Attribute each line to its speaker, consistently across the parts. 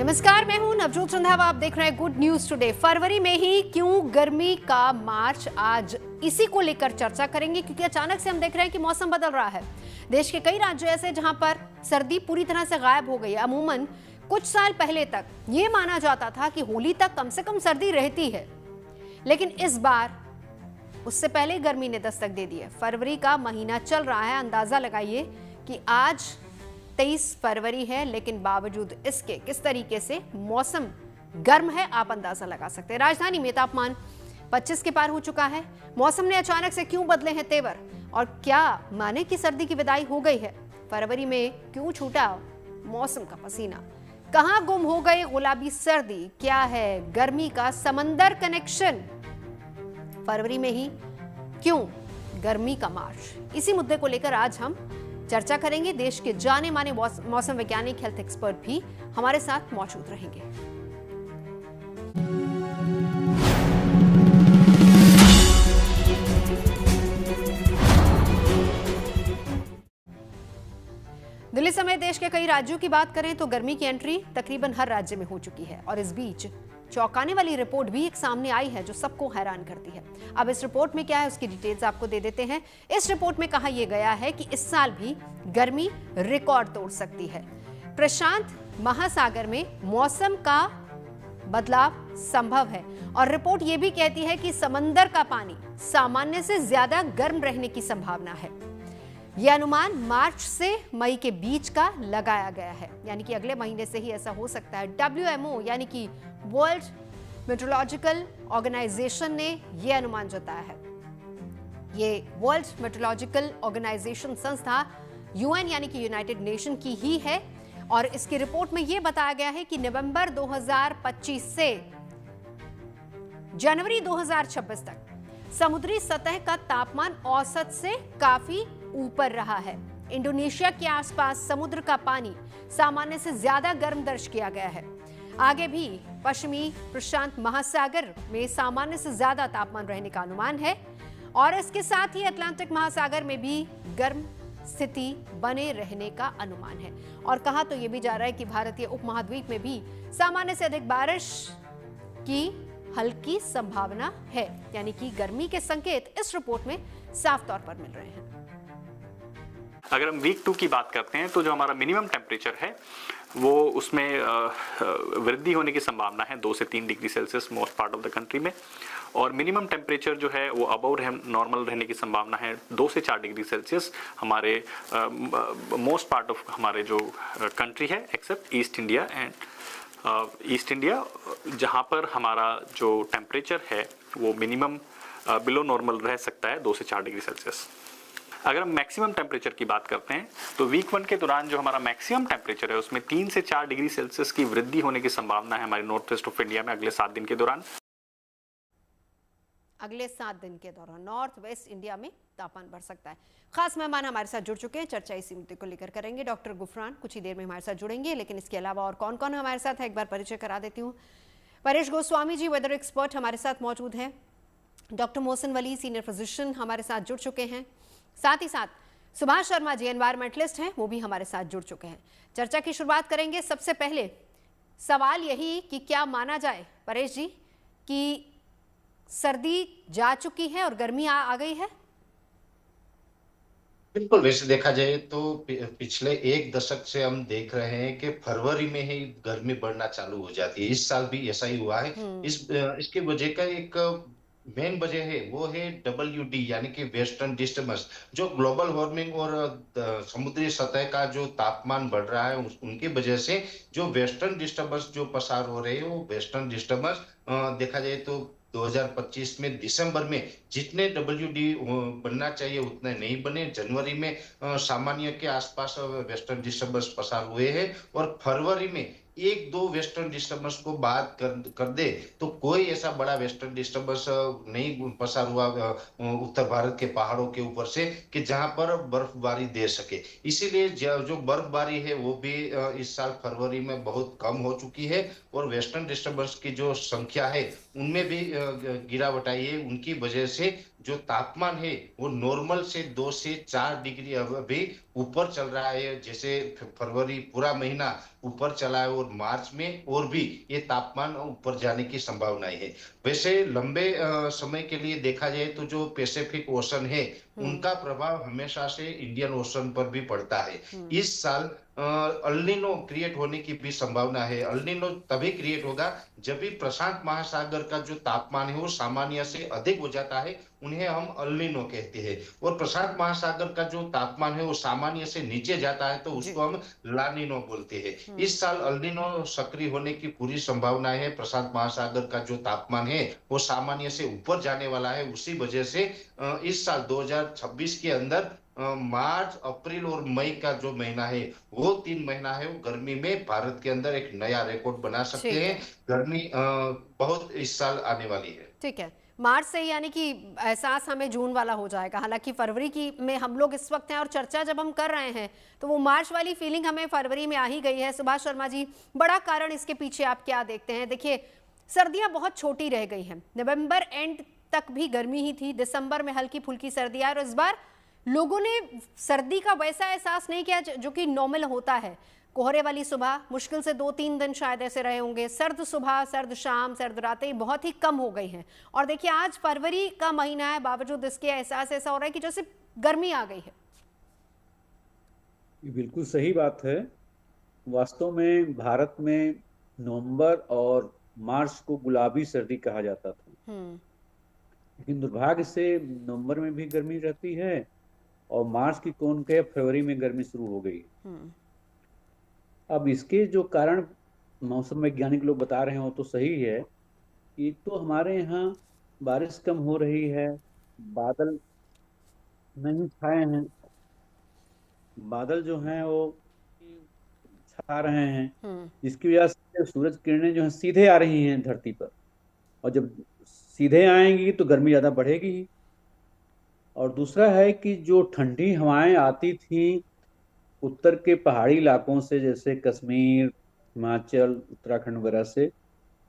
Speaker 1: नमस्कार, मैं हूं नवजोत रंधावा। आप देख रहे हैं गुड न्यूज टुडे। फरवरी में ही क्यों गर्मी का मार्च, आज इसी को लेकर चर्चा करेंगे, क्योंकि अचानक से हम देख रहे हैं कि मौसम बदल रहा है। देश के कई राज्य ऐसे जहां पर सर्दी पूरी तरह से गायब हो गई है। अमूमन कुछ साल पहले तक ये माना जाता था कि होली तक कम से कम सर्दी रहती है, लेकिन इस बार उससे पहले गर्मी ने दस्तक दे दी है। फरवरी का महीना चल रहा है। अंदाजा लगाइए कि आज 23 फरवरी है, लेकिन बावजूद इसके किस तरीके से मौसम गर्म है, आप अंदाजा लगा सकते हैं। राजधानी में तापमान 25 के पार हो चुका है। मौसम ने अचानक से क्यों बदले हैं तेवर, और क्या माने कि सर्दी की विदाई हो गई है? फरवरी में क्यों छूटा मौसम का पसीना? कहां गुम हो गए गुलाबी सर्दी? क्या है गर्मी का समंदर कनेक्शन? फरवरी में ही क्यों गर्मी का मार्च? इसी मुद्दे को लेकर आज हम चर्चा करेंगे। देश के जाने माने मौसम वैज्ञानिक, हेल्थ एक्सपर्ट भी हमारे साथ मौजूद रहेंगे। दिल्ली समेत देश के कई राज्यों की बात करें तो गर्मी की एंट्री तकरीबन हर राज्य में हो चुकी है, और इस बीच चौंकाने वाली रिपोर्ट भी एक सामने आई है जो सबको हैरान करती है। अब इस रिपोर्ट में क्या है, उसकी डिटेल्स आपको दे देते हैं। इस रिपोर्ट में कहा यह गया है कि इस साल भी गर्मी रिकॉर्ड तोड़ सकती है। प्रशांत महासागर में मौसम का बदलाव संभव है, और रिपोर्ट यह भी कहती है कि समंदर का पानी सामान्य से ज्यादा गर्म रहने की संभावना है। यह अनुमान मार्च से मई के बीच का लगाया गया है, यानी कि अगले महीने से ही ऐसा हो सकता है। WMO यानी कि वर्ल्ड मेट्रोलॉजिकल ऑर्गेनाइजेशन ने यह अनुमान जताया है। ये वर्ल्ड मेट्रोलॉजिकल ऑर्गेनाइजेशन संस्था UN यानी कि यूनाइटेड नेशन की ही है, और इसकी रिपोर्ट में यह बताया गया है कि नवंबर 2025 से जनवरी 2026 तक समुद्री सतह का तापमान औसत से काफी ऊपर रहा है। इंडोनेशिया के आसपास समुद्र का पानी सामान्य से ज्यादा गर्म दर्ज किया गया है। आगे भी पश्चिमी प्रशांत महासागर में सामान्य से ज्यादा तापमान रहने का अनुमान है, और इसके साथ ही अटलांटिक महासागर में भी गर्म स्थिति बने रहने का अनुमान है। और कहा तो यह भी जा रहा है कि भारतीय उपमहाद्वीप में भी सामान्य से अधिक बारिश की हल्की संभावना है, यानी कि गर्मी के संकेत इस रिपोर्ट में साफ तौर पर मिल रहे हैं।
Speaker 2: अगर हम वीक 2 की बात करते हैं तो जो हमारा मिनिमम टेम्परेचर है वो उसमें वृद्धि होने की संभावना है 2 से 3 degree Celsius most part of the country में, और मिनिमम टेम्परेचर जो है वो अबव नॉर्मल रहने की संभावना है 2 से 4 डिग्री सेल्सियस हमारे मोस्ट पार्ट ऑफ हमारे जो कंट्री है, except east India and east India, जहाँ पर हमारा जो टेम्परेचर है वो मिनिमम बिलो नॉर्मल रह सकता है 2 से 4 डिग्री सेल्सियस। अगर हम मैक्सिमम टेम्परेचर की बात करते हैं तो वीक 1 के दौरान जो हमारा मैक्सिमम टेम्परेचर है उसमें 3 से 4 डिग्री सेल्सियस की वृद्धि होने की संभावना है हमारे नॉर्थ वेस्ट ऑफ इंडिया में अगले 7 दिन के दौरान।
Speaker 1: अगले 7 दिन के दौरान नॉर्थ वेस्ट इंडिया में तापमान बढ़ सकता है। खास मेहमान हमारे साथ जुड़ चुके हैं, चर्चा इसी मुद्दे को लेकर करेंगे। डॉक्टर गुफरान कुछ ही देर में हमारे साथ जुड़ेंगे, लेकिन इसके अलावा और कौन कौन हमारे साथ है एक बार परिचय करा देती हूँ। परेश गोस्वामी जी वेदर एक्सपर्ट हमारे साथ मौजूद हैं। Doctor Mohsin Wali senior physician हमारे साथ जुड़ चुके हैं। साथ ही साथ सुभाष शर्मा जी एनवायरमेंटलिस्ट हैं, वो भी हमारे साथ जुड़ चुके हैं। चर्चा की शुरुआत करेंगे। सबसे पहले सवाल यही कि क्या माना जाए परेश जी कि सर्दी जा चुकी है और गर्मी आ गई है?
Speaker 3: बिल्कुल, वैसे देखा जाए तो पिछले एक दशक से हम देख रहे हैं कि फरवरी में ही गर्मी बढ़ना चालू हो जाती है। इस साल भी ऐसा ही हुआ है। इसकी वजह का एक मेन वजह है वो है WD यानी कि वेस्टर्न डिस्टर्बेंस, जो ग्लोबल वार्मिंग और समुद्री सतह का जो तापमान बढ़ रहा है उनकी वजह से जो वेस्टर्न डिस्टर्बेंस जो पसार हो रहे हैं वो वेस्टर्न डिस्टर्बेंस देखा जाए तो 2025 में दिसंबर में जितने WD बनना चाहिए उतने नहीं बने। जनवरी में सामान्य के आसपास वेस्टर्न डिस्टर्बेंस पसार हुए हैं, और फरवरी में 1-2 वेस्टर्न डिस्टर्बेंस को बात कर दे तो कोई ऐसा बड़ा वेस्टर्न डिस्टर्बेंस नहीं पसार हुआ उत्तर भारत के पहाड़ों के ऊपर से कि जहां पर बर्फबारी दे सके। इसीलिए जो बर्फबारी है वो भी इस साल फरवरी में बहुत कम हो चुकी है, और वेस्टर्न डिस्टर्बेंस की जो संख्या है उनमें भी गिरावट आई है। उनकी वजह से जो तापमान है वो नॉर्मल से 2 से 4 डिग्री अभी ऊपर चल रहा है। जैसे फरवरी पूरा महीना ऊपर चला है और मार्च में और भी ये तापमान ऊपर जाने की संभावनाएं है। वैसे लंबे समय के लिए देखा जाए तो जो पैसिफिक ओशन है उनका प्रभाव हमेशा से इंडियन ओशन पर भी पड़ता है। इस साल अल्नीनो क्रिएट होने की भी संभावना है। अल्नीनो तभी क्रिएट होगा जब भी प्रशांत महासागर का जो तापमान है वो सामान्य से अधिक हो जाता है, उन्हें हम अल्नीनो कहते हैं। और प्रशांत महासागर का जो तापमान है वो सामान्य से नीचे जाता है तो उसको हम लानिनो बोलते हैं। इस साल अल्नीनो सक्रिय होने की पूरी संभावना है। प्रशांत महासागर का जो तापमान है वो सामान्य से ऊपर जाने वाला है। उसी वजह से इस साल 2026 के अंदर मार्च, अप्रैल और मई का जो महीना है वो 3 महीना है वो गर्मी में भारत के अंदर एक नया रिकॉर्ड बना सकते
Speaker 1: ठीक
Speaker 3: हैं।
Speaker 1: है।
Speaker 3: गर्मी बहुत इस साल आने वाली है।
Speaker 1: ठीक है, मार्च से यानी कि एहसास हमें जून वाला हो जाएगा। हालांकि फरवरी की में हम लोग इस वक्त हैं और चर्चा जब हम कर रहे हैं तो वो मार्च वाली फीलिंग हमें फरवरी में आ ही गई है। सुभाष शर्मा जी, बड़ा कारण इसके पीछे आप क्या देखते हैं? देखिए, सर्दियां बहुत छोटी रह गई हैं। नवंबर एंड तक भी गर्मी ही थी, दिसंबर में हल्की फुल्की सर्दी आई और इस बार लोगों ने सर्दी का वैसा एहसास नहीं किया जो कि नॉर्मल होता है। कोहरे वाली सुबह मुश्किल से 2-3 दिन शायद ऐसे रहे होंगे। सर्द सुबह, सर्द शाम, सर्द रातें बहुत ही कम हो गई हैं। और देखिए, आज फरवरी का महीना है, बावजूद इसके एहसास ऐसा हो रहा है कि जैसे गर्मी आ गई है।
Speaker 4: ये बिल्कुल सही बात है। वास्तव में भारत में नवंबर और मार्च को गुलाबी सर्दी कहा जाता था, लेकिन दुर्भाग्य से नवंबर में भी गर्मी रहती है और मार्च की कौन कहे फरवरी में गर्मी शुरू हो गई। अब इसके जो कारण मौसम वैज्ञानिक लोग बता रहे हो तो सही है। एक तो हमारे यहाँ बारिश कम हो रही है, बादल नहीं छाए हैं, बादल जो हैं वो छा रहे हैं, जिसकी वजह से सूरज किरणें जो है सीधे आ रही हैं धरती पर, और जब सीधे आएंगी तो गर्मी ज्यादा बढ़ेगी ही। और दूसरा है कि जो ठंडी हवाएं आती थी उत्तर के पहाड़ी इलाकों से, जैसे कश्मीर, हिमाचल, उत्तराखंड वगैरह से,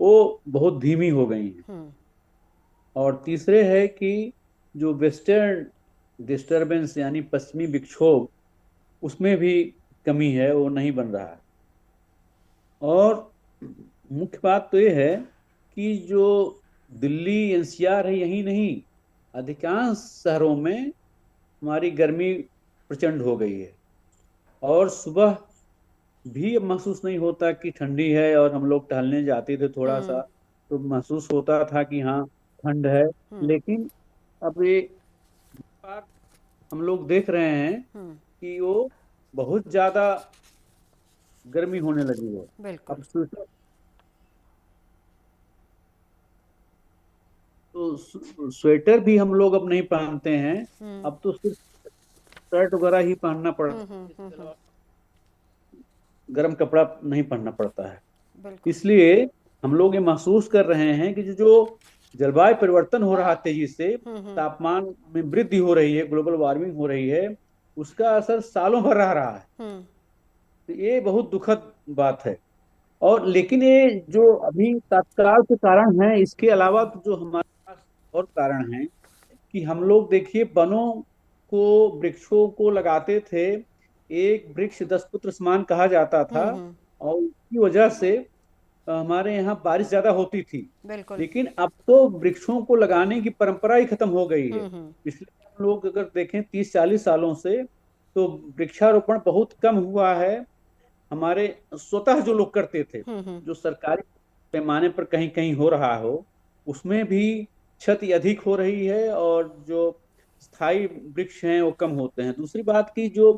Speaker 4: वो बहुत धीमी हो गई हैं। और तीसरे है कि जो वेस्टर्न डिस्टरबेंस यानी पश्चिमी विक्षोभ, उसमें भी कमी है, वो नहीं बन रहा है। और मुख्य बात तो ये है कि जो दिल्ली एनसीआर है, यही नहीं, अधिकांश शहरों में हमारी गर्मी प्रचंड हो गई है और सुबह भी अब महसूस नहीं होता कि ठंडी है। और हम लोग टहलने जाते थे थोड़ा सा तो महसूस होता था कि हाँ ठंड है, लेकिन अब ये बार हम लोग देख रहे हैं कि वो बहुत ज्यादा गर्मी होने लगी है। अब स्वेटर भी हम लोग अब नहीं पहनते हैं, अब तो सिर्फ शर्ट वगैरह ही पहनना पड़ता है, गर्म कपड़ा नहीं पहनना पड़ता है। इसलिए हम लोग ये महसूस कर रहे हैं कि जो जलवायु परिवर्तन हो रहा तेजी से, तापमान में वृद्धि हो रही है, ग्लोबल वार्मिंग हो रही है, उसका असर सालों भर रह रहा है। तो ये बहुत दुखद बात है। और लेकिन ये जो अभी तत्काल के कारण है, इसके अलावा तो जो हमारे पास और कारण है कि हम लोग देखिए वनों को, वृक्षों को लगाते थे। एक वृक्ष 10 पुत्र समान कहा जाता था और इसकी वजह से हमारे यहाँ बारिश ज्यादा होती थी। लेकिन अब तो वृक्षों को लगाने की परंपरा ही खत्म हो गई है। पिछले हम लोग अगर देखें 30-40 सालों से, तो वृक्षारोपण बहुत कम हुआ है। हमारे स्वतः जो लोग करते थे, जो सरकारी पैमाने पर कहीं कहीं हो रहा हो, उसमें भी क्षति अधिक हो रही है और जो स्थायी वृक्ष हैं वो कम होते हैं। दूसरी बात की जो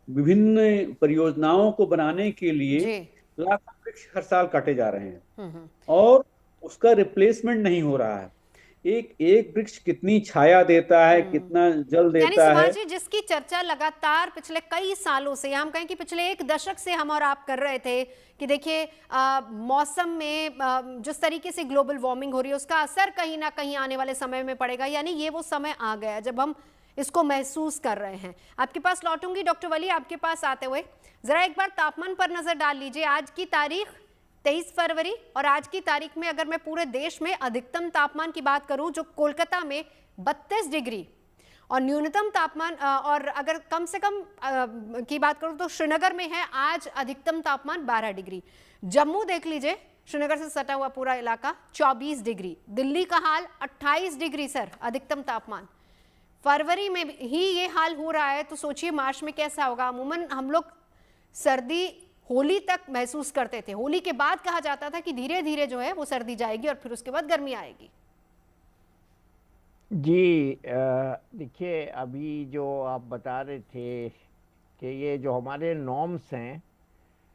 Speaker 4: विभिन्न परियोजनाओं को बनाने के लिए लाखों वृक्ष हर साल काटे जा रहे हैं और उसका रिप्लेसमेंट नहीं हो रहा है। एक वृक्ष कितनी छाया देता है, कितना जल देता है,
Speaker 1: जी, जिसकी चर्चा लगातार पिछले कई सालों से, हम कहें कि पिछले एक दशक से हम और आप कर रहे थे कि देखिए मौसम में जिस तरीके से ग्लोबल वार्मिंग हो रही है उसका असर कहीं ना कहीं आने वाले समय में पड़ेगा। यानी ये वो समय आ गया जब हम इसको महसूस कर रहे हैं। आपके पास लौटूंगी डॉक्टर वली, आपके पास आते हुए जरा एक बार तापमान पर नजर डाल लीजिए। आज की तारीख 23 फरवरी और आज की तारीख में अगर मैं पूरे देश में अधिकतम तापमान की बात करूं, जो कोलकाता में 32 डिग्री और न्यूनतम तापमान और अगर कम से कम की बात करूं तो श्रीनगर में है आज अधिकतम तापमान 12 डिग्री। जम्मू देख लीजिए, श्रीनगर से सटा हुआ पूरा इलाका 24 डिग्री। दिल्ली का हाल 28 डिग्री सर अधिकतम तापमान। फरवरी में ही ये हाल हो रहा है तो सोचिए मार्च में कैसा होगा। अमूमन हम लोग सर्दी होली तक महसूस करते थे, होली के बाद कहा जाता था कि धीरे धीरे जो है वो सर्दी जाएगी और फिर उसके बाद गर्मी आएगी।
Speaker 5: जी देखिए, अभी जो आप बता रहे थे कि ये जो हमारे नॉर्म्स हैं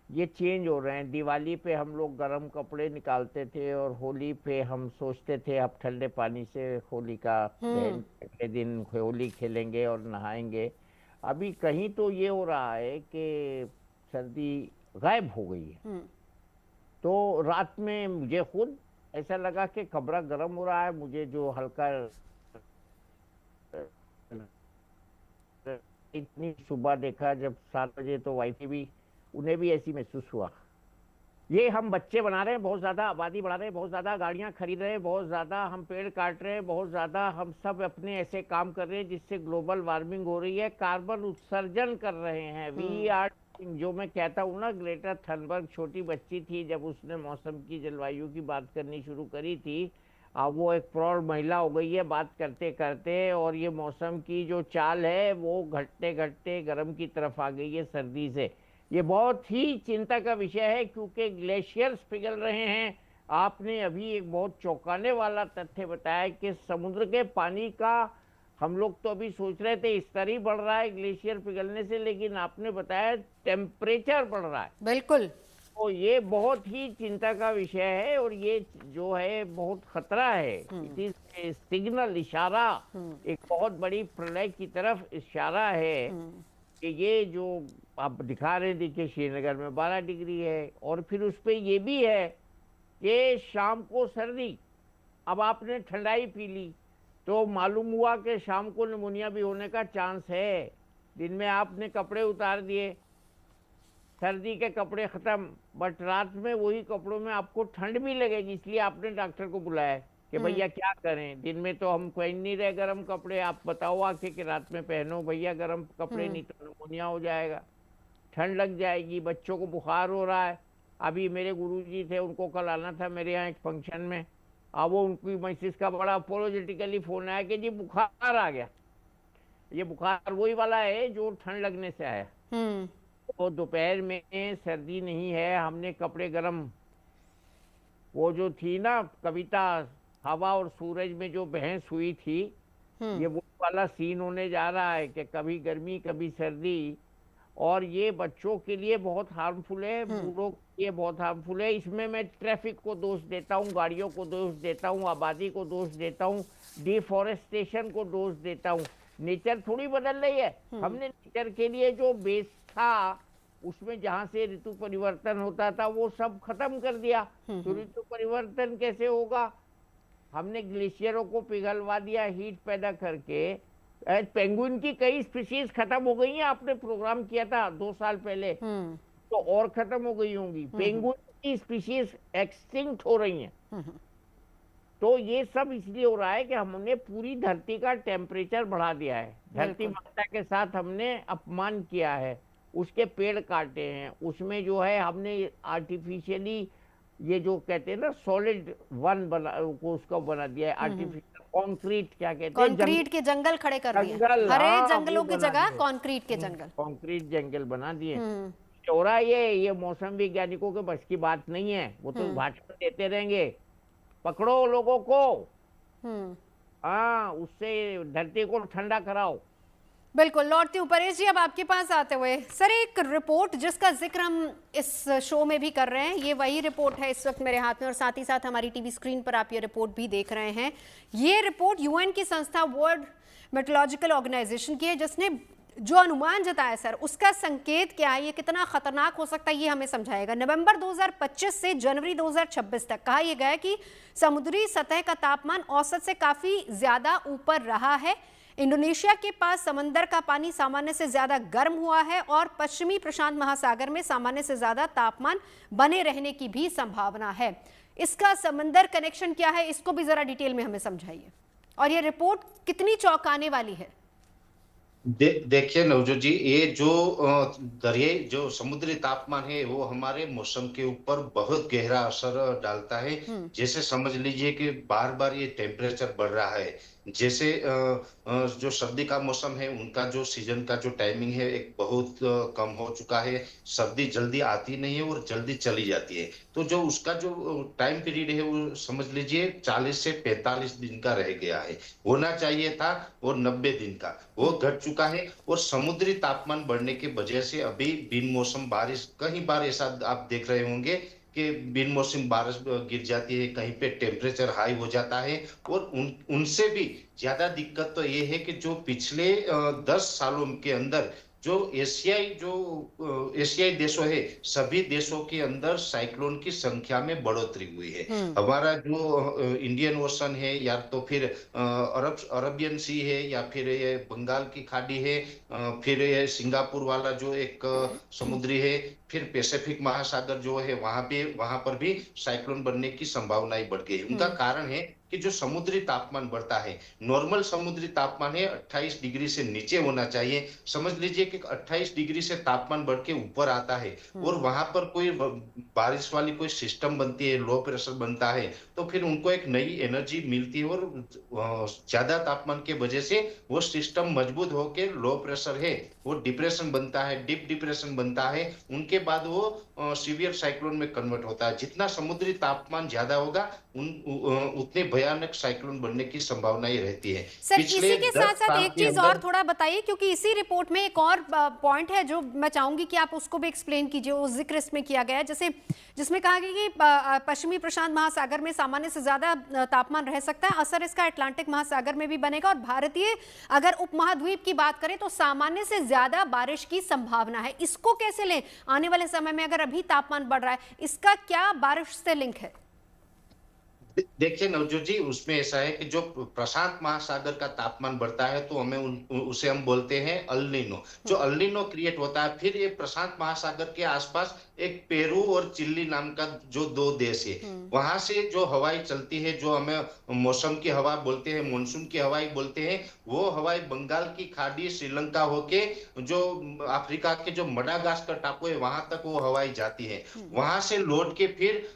Speaker 5: ये चेंज हो रहे हैं। दिवाली पे हम लोग गर्म कपड़े निकालते थे और होली पे हम सोचते थे अब ठंडे पानी से होली का अगले दिन होली खेलेंगे और नहाएंगे। अभी कहीं तो ये हो रहा है कि सर्दी गायब हो गई है। तो रात में मुझे खुद ऐसा लगा कि कमरा गर्म हो रहा है। मुझे जो हल्का इतनी सुबह देखा जब 7 बजे तो वाइफ भी, उन्हें भी ऐसी महसूस हुआ। ये हम बच्चे बना रहे हैं, बहुत ज्यादा आबादी बढ़ा रहे हैं, बहुत ज्यादा गाड़ियां खरीद रहे हैं, बहुत ज्यादा हम पेड़ काट रहे हैं, बहुत ज्यादा हम सब अपने ऐसे काम कर रहे हैं जिससे ग्लोबल वार्मिंग हो रही है, कार्बन उत्सर्जन कर रहे हैं। वी आर, जो मैं कहता हूँ ना, ग्रेटा थनबर्ग छोटी बच्ची थी जब उसने मौसम की जलवायु की बात करनी शुरू करी थी, अब वो एक प्रौढ़ महिला हो गई है बात करते करते, और ये मौसम की जो चाल है वो घटते घटते गर्म की तरफ आ गई है सर्दी से। ये बहुत ही चिंता का विषय है क्योंकि ग्लेशियर्स पिघल रहे हैं। आपने अभी एक बहुत चौंकाने वाला तथ्य बताया कि समुद्र के पानी का, हम लोग तो अभी सोच रहे थे स्तर ही बढ़ रहा है ग्लेशियर पिघलने से, लेकिन आपने बताया टेम्परेचर बढ़ रहा है।
Speaker 1: बिल्कुल।
Speaker 5: तो ये बहुत ही चिंता का विषय है और ये जो है बहुत खतरा है। इट इज सिग्नल, इशारा, एक बहुत बड़ी प्रलय की तरफ इशारा है कि ये जो आप दिखा रहे थे कि श्रीनगर में 12 डिग्री है और फिर उस पर ये भी है कि शाम को सर्दी। अब आपने ठंडाई पी ली तो मालूम हुआ कि शाम को निमोनिया भी होने का चांस है। दिन में आपने कपड़े उतार दिए, सर्दी के कपड़े खत्म, बट रात में वही कपड़ों में आपको ठंड भी लगेगी, इसलिए आपने डॉक्टर को बुलाया कि भैया क्या करें। दिन में तो हम पहन नहीं रहे गर्म कपड़े, आप बताओ आके कि रात में पहनो भैया गर्म कपड़े, नहीं तो निमोनिया हो जाएगा, ठंड लग जाएगी। बच्चों को बुखार हो रहा है। अभी मेरे गुरुजी थे, उनको कल आना था मेरे यहाँ एक फंक्शन में। अब वो उनकी मैसेज का बड़ा अपोलोजेटिकली फोन आया कि जी बुखार आ गया। ये बुखार वही वाला है जो ठंड लगने से आया। तो दोपहर में सर्दी नहीं है, हमने कपड़े गर्म, वो जो थी ना कविता हवा और सूरज में जो बहस हुई थी, ये वो वाला सीन होने जा रहा है कि कभी गर्मी कभी सर्दी। और ये बच्चों के लिए बहुत हार्मफुल है, बूढ़ों के लिए बहुत हार्मफुल है। इसमें मैं ट्रैफिक को दोष देता हूँ, गाड़ियों को दोष देता हूँ, आबादी को दोष देता हूँ, डिफॉरेस्टेशन को दोष देता हूँ। नेचर थोड़ी बदल रही है। हमने नेचर के लिए जो बेस था उसमें जहाँ से ऋतु परिवर्तन होता था वो सब खत्म कर दिया। तो ऋतु परिवर्तन कैसे होगा? हमने ग्लेशियरों को पिघलवा दिया हीट पैदा करके। पेंगुइन की कई स्पीशीज खत्म हो गई हैं, आपने प्रोग्राम किया था 2 साल पहले, तो और खत्म हो गई होंगी। पेंगुइन की स्पीशीज एक्सटिंक्ट हो रही हैं। तो ये सब इसलिए हो रहा है कि हमने पूरी धरती का टेम्परेचर बढ़ा दिया है, धरती माता के साथ हमने अपमान किया है, उसके पेड़ काटे हैं, उसमें जो है हमने आर्टिफिशियली ये जो कहते हैं ना सॉलिड वन बना को उसको बना दिया है, आर्टिफिशियल कंक्रीट, क्या कहते हैं,
Speaker 1: कंक्रीट के जंगल खड़े कर दिए, हरे जंगलों की जगह कंक्रीट के जंगल,
Speaker 5: कंक्रीट जंगल बना दिए। हो रहा है ये मौसम वैज्ञानिकों के बस की बात नहीं है, वो तो भाषण देते रहेंगे, पकड़ो लोगों को, हाँ उससे धरती को ठंडा कराओ।
Speaker 1: बिल्कुल। लौटती हूँ परेश जी, अब आपके पास आते हुए सर, एक रिपोर्ट जिसका जिक्र हम इस शो में भी कर रहे हैं, ये वही रिपोर्ट है इस वक्त मेरे हाथ में और साथ ही साथ हमारी टीवी स्क्रीन पर आप ये रिपोर्ट भी देख रहे हैं। ये रिपोर्ट यूएन की संस्था वर्ल्ड मेट्रोलॉजिकल ऑर्गेनाइजेशन की है, जिसने जो अनुमान जताया सर, उसका संकेत क्या है, ये कितना खतरनाक हो सकता है, ये हमें समझाएगा। नवंबर 2025 से जनवरी 2026 तक कहा यह गया है कि समुद्री सतह का तापमान औसत से काफी ज्यादा ऊपर रहा है। इंडोनेशिया के पास समंदर का पानी सामान्य से ज्यादा गर्म हुआ है और पश्चिमी प्रशांत महासागर में सामान्य से ज्यादा तापमान बने रहने की भी संभावना है। इसका समंदर कनेक्शन क्या है, इसको भी जरा डिटेल में हमें समझाइए। और ये रिपोर्ट कितनी चौंकाने वाली है?
Speaker 3: देखिए नवजोत जी, ये जो दरियाई जो समुद्री तापमान है वो हमारे मौसम के ऊपर बहुत गहरा असर डालता है। जैसे समझ लीजिए कि बार बार ये टेम्परेचर बढ़ रहा है। जैसे जो सर्दी का मौसम है उनका जो सीजन का जो टाइमिंग है एक बहुत कम हो चुका है। सर्दी जल्दी आती नहीं है और जल्दी चली जाती है। तो जो उसका जो टाइम पीरियड है वो समझ लीजिए 40 से 45 दिन का रह गया है। होना चाहिए था और 90 दिन का, वो घट चुका है। और समुद्री तापमान बढ़ने की वजह से अभी बिन मौसम बारिश कई बार ऐसा आप देख रहे होंगे कि बिन मौसम बारिश गिर जाती है, कहीं पे टेम्परेचर हाई हो जाता है। और उनसे भी ज्यादा दिक्कत तो ये है कि जो पिछले 10 सालों के अंदर जो एशियाई देशों है, सभी देशों के अंदर साइक्लोन की संख्या में बढ़ोतरी हुई है। हमारा जो इंडियन ओशन है या तो फिर अरबियन सी है या फिर ये बंगाल की खाड़ी है, फिर ये सिंगापुर वाला जो एक समुद्री है, फिर पैसिफिक महासागर जो है वहां पर भी साइक्लोन बनने की संभावनाएं बढ़ गई है। उनका कारण है कि जो समुद्री तापमान बढ़ता है, नॉर्मल समुद्री तापमान है 28 डिग्री से नीचे होना चाहिए। समझ लीजिए कि 28 डिग्री से तापमान बढ़ के ऊपर आता है और वहां पर कोई बारिश वाली कोई सिस्टम बनती है, लो प्रेशर बनता है, तो फिर उनको एक नई एनर्जी मिलती है और ज्यादा तापमान के वजह से वो सिस्टम मजबूत होके लो प्रेशर है वो डिप्रेशन बनता है, डीप डिप्रेशन बनता है। उनके बाद वो सीवियर साइक्लोन में कन्वर्ट होता है। जितना समुद्री तापमान ज्यादा होगा उतने भयानक साइक्लोन बनने की संभावनाएं रहती है।
Speaker 1: सर इसी के साथ साथ एक चीज और थोड़ा बताइए, क्योंकि इसी रिपोर्ट में एक और पॉइंट है जो मैं चाहूंगी कि आप उसको भी एक्सप्लेन कीजिए। वो जिक्र इसमें किया गया है जैसे जिसमें कहा गया कि पश्चिमी प्रशांत महासागर में सामान्य से ज्यादा तापमान रह सकता है, असर इसका अटलांटिक महासागर में भी बनेगा, और भारतीय अगर उपमहाद्वीप की बात करें तो सामान्य से ज्यादा बारिश की संभावना है। इसको कैसे लें आने वाले समय में? अगर अभी तापमान बढ़ रहा है, इसका क्या बारिश से लिंक है?
Speaker 3: देखिए नवजोत जी, उसमें ऐसा है कि जो प्रशांत महासागर का तापमान बढ़ता है तो उसे हम बोलते हैं अल नीनो। जो अल नीनो क्रिएट होता है, फिर ये प्रशांत महासागर के आसपास एक पेरू और चिली नाम का जो दो देश है, वहां से जो हवाएं चलती है, जो हमें मौसम की हवा बोलते हैं, मानसून की हवाएं बोलते हैं, वो हवाएं बंगाल की खाड़ी, श्रीलंका होके जो अफ्रीका के जो मडागास्कर टापू है वहां तक वो हवाएं जाती है। वहां से लौट के फिर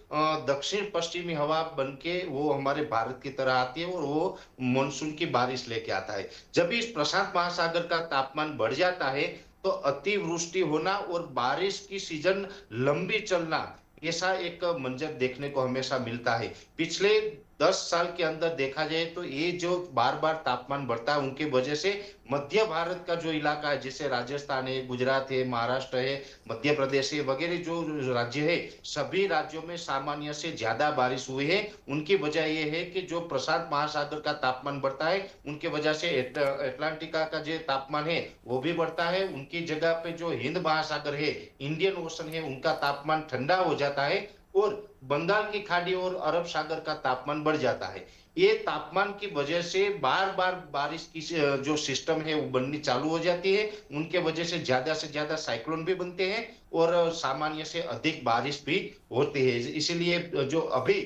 Speaker 3: दक्षिण पश्चिमी हवा बन के वो हमारे भारत की तरह आती है और वो मानसून की बारिश लेके आता है। जब इस प्रशांत महासागर का तापमान बढ़ जाता है तो अतिवृष्टि होना और बारिश की सीजन लंबी चलना, ऐसा एक मंजर देखने को हमेशा मिलता है। पिछले 10 साल के अंदर देखा जाए तो ये जो बार बार तापमान बढ़ता है उनके वजह से मध्य भारत का जो इलाका है, जैसे राजस्थान है, गुजरात है, महाराष्ट्र है, मध्य प्रदेश है, वगैरह जो राज्य है, सभी राज्यों में सामान्य से ज्यादा बारिश हुई है। उनकी वजह यह है कि जो प्रशांत महासागर का तापमान बढ़ता है उनके वजह से अटलांटिका का जो तापमान है वो भी बढ़ता है। उनकी जगह पे जो हिंद महासागर है, इंडियन ओशन है, उनका तापमान ठंडा हो जाता है और बंगाल की खाड़ी और अरब सागर का तापमान बढ़ जाता है। ये तापमान की वजह से बार बार बारिश की जो सिस्टम है वो बननी चालू हो जाती है। उनके वजह से ज्यादा साइक्लोन भी बनते हैं और सामान्य से अधिक बारिश भी होती है। इसीलिए जो अभी